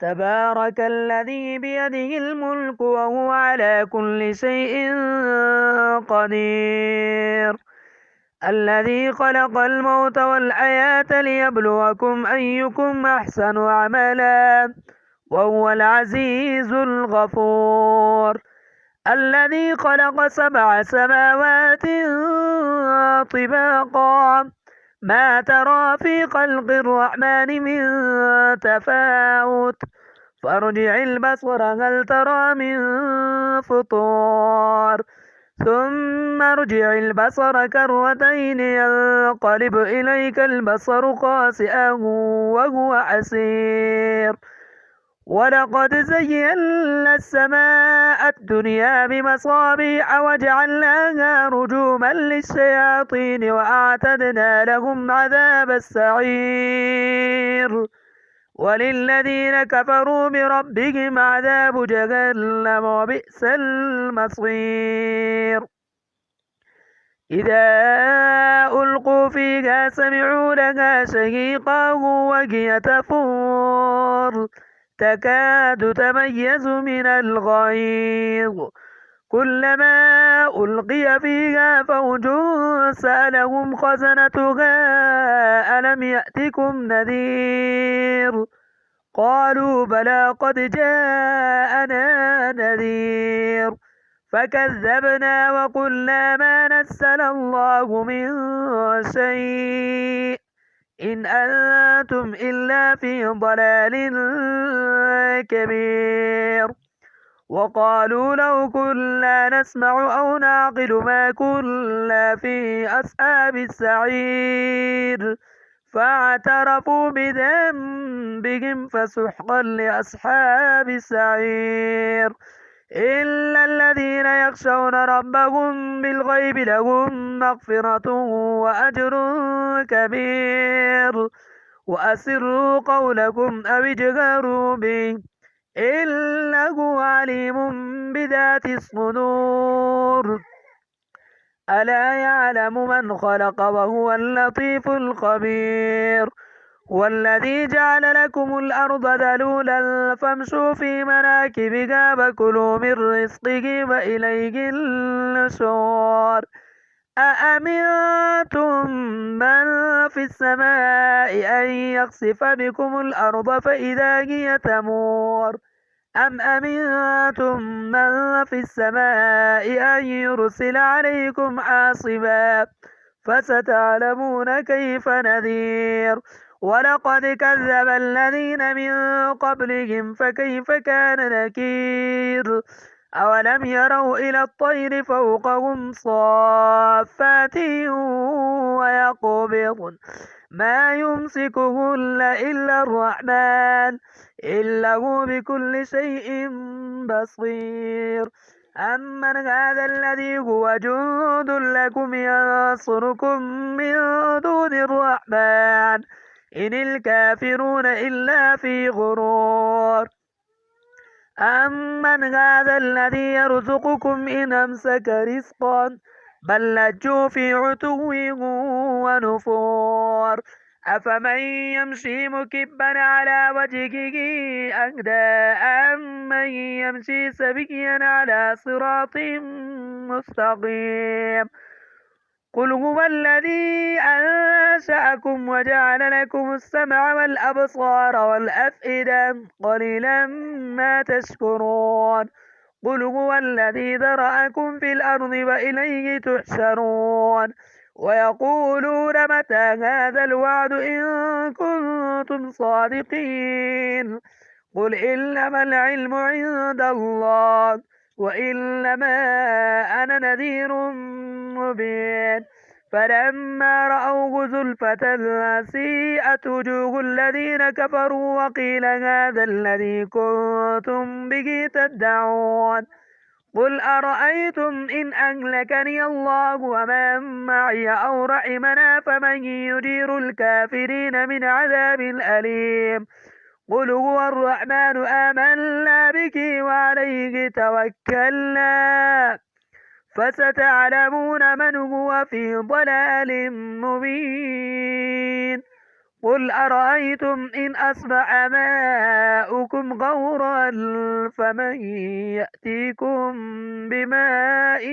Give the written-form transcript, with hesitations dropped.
تبارك الذي بيده الملك وهو على كل شيء قدير الذي خلق الموت والحياة ليبلوكم أيكم أحسن عملا وهو العزيز الغفور الذي خلق 7 سماوات طباقا ما ترى في خلق الرحمن من تفاوت فارجع البصر هل ترى من فطور ثم ارجع البصر كرتين ينقلب إليك البصر خاسئا وهو حسير ولقد زينا السماء الدنيا بمصابيح وجعلناها رجوما للشياطين وأعتدنا لهم عذاب السعير وللذين كفروا بربهم عذاب جهنم وبئس المصير إذا ألقوا فيها سمعوا لها شهيقا وهي تفور تكاد تميز من الغيظ كلما ألقي فيها فوج سألهم خزنتها ألم يأتكم نذير قالوا بلى قد جاءنا نذير فكذبنا وقلنا ما نزل الله من شيء إن أنتم إلا في ضلال كبير وقالوا لو كنا نسمع أو نعقل ما كنا في أصحاب السعير فاعترفوا بذنبهم فسحقا لأصحاب السعير إلا الذين يخشون ربهم بالغيب لهم مغفرة وأجر كبير وأسروا قولكم أو اجهروا به إنه عليم بذات الصدور ألا يعلم من خلق وهو اللطيف الخبير والذي جعل لكم الأرض ذلولا فامشوا في مناكبها وكلوا من رزقه وإليه النشور أأمنتم من في السماء أن يخسف بكم الأرض فإذا هي تمور أم أمنتم من في السماء أن يرسل عليكم حاصبا فستعلمون كيف نذير ولقد كذب الذين من قبلهم فكيف كان نكير أولم يروا إلى الطير فوقهم صافات ويقبضن ما يمسكهن إلا الرحمن إنه بكل شيء بصير أمن هذا الذي هو جند لكم ينصركم من دون الرحمن إن الكافرون إلا في غرور أمن هذا الذي يرزقكم إن أمسك رزقا بل لجوا في عتو ونفور أفمن يمشي مكبا على وجهه أهدى أمن يمشي سويا على صراط مستقيم قل هو الذي أنشأكم وجعل لكم السمع والأبصار والأفئدة قليلا ما تشكرون قل هو الذي ذرأكم في الأرض وإليه تحشرون ويقولون متى هذا الوعد إن كنتم صادقين قل إنما العلم عند الله وإنما أنا نذير مبين فلما رأوه زلفة سيئت وجوه الذين كفروا وقيل هذا الذي كنتم به تدعون قل أرأيتم إن أهلكني الله ومن معي أو رحمنا فمن يجير الكافرين من عذاب أليم قل هو الرحمن آمنا به وعليه توكلنا فستعلمون من هو في ضلال مبين قل أرأيتم إن أصبح ماؤكم غورا فمن يأتيكم بماء